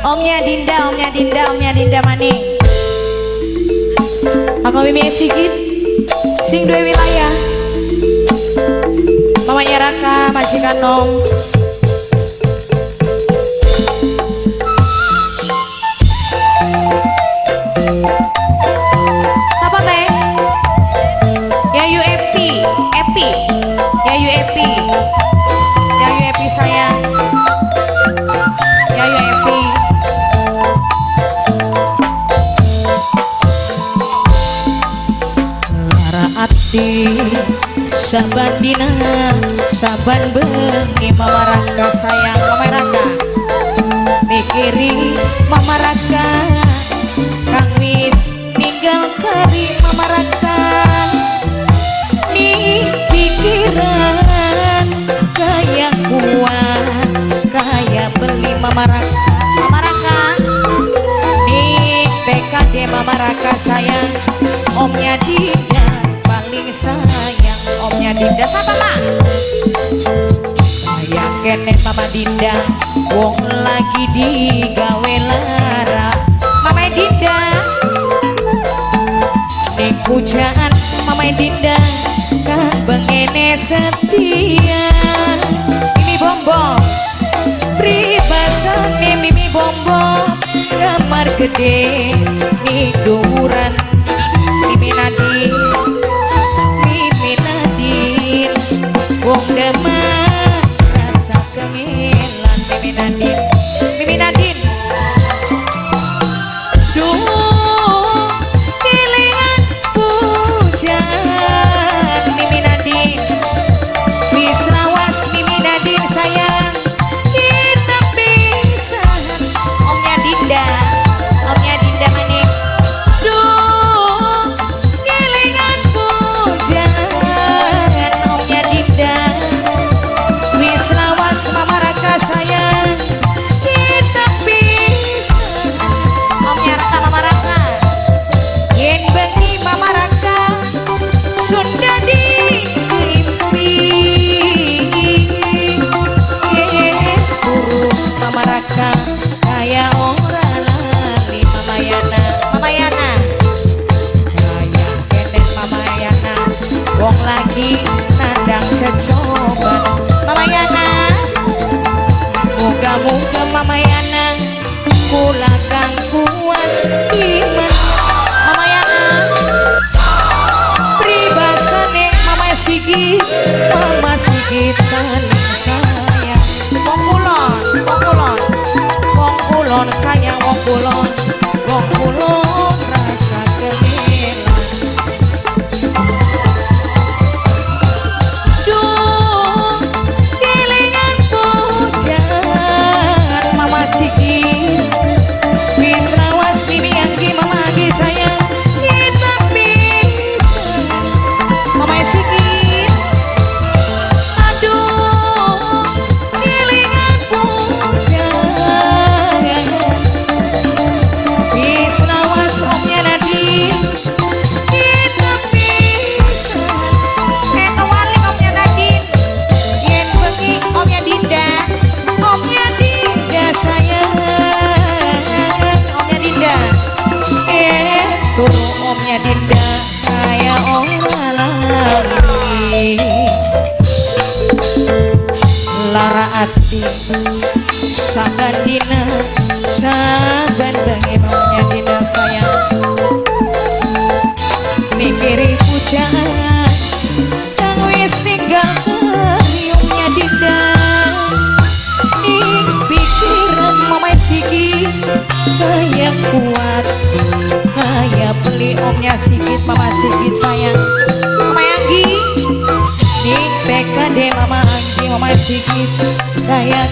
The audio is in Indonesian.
Omnya Dinda maning. Aku Mimi Sigit sing duwe wilayah. Mamanya Raka majikan Nom. Siapa teh? Yayu Epi. Yayu Epi sayang. Yayu Epi. Lara ati saban dina saban bengi Mama Raka sayang. Mama Raka mikiri Mama Raka kang wis ninggal kari Mama Raka nih pikiran kaya kuat kaya beli Mama Raka nih PKD Mama Raka sayang. Omnya Dinda paling sayang. Omnya Dinda siapa Mak? Sayang kene Mama Dinda wong lagi digawe lara. Mama Dinda ning pujaan Mama Dinda kan bengene setia. Mimi Bombong pribasane Mimi Bombong kamar gede ning duran. Mimi Nadine wong demen rasa kengelan. Mimi Nadine duh kelingan pujan. Mimi Nadine wis rawas. Mimi Nadine sayang kita pisan. Omnya Dinda maning duh kelingan pujan. Omnya Dinda wis rawas Mama Raka sayang kita pisan. Omnya Raka Mama Raka yen bengi Mama Raka Sunda diimpi buru Mama Raka kaya ora lali. Mama Yana kaya kene Mama Yana wong lagi nandang cecoban. Mama Yana muga-muga Mama Yana kula kang kuat iman. Mama Yana pribasane Mama Sigit paling sayang. Wong kulon sayang. Wong kulon rasa kehilangan. Duh kelingan pujan Mama Sigit wis rawas. Mimi Anggi Mama Anggi sayang kita pisan. Mama Sigit aduh kelingan pujan wis rawas. Omnya Nadine kita pisan. Kewalik Omnya Nadine yen bengi Omnya Dinda sayang. Omnya Dinda turu Omnya Dinda kaya ora lali. Lara ati saban dina saban bengi Omnya Dinda sayang mikiri pujaan kang wis ninggal kari Omnya Dinda ning pikiran Mama Sigit kaya kuat kaya beli. Omnya Sigit Mama Sigit sayang. Mama Anggi ning PKD Mama Anggi Mama Sigit kaya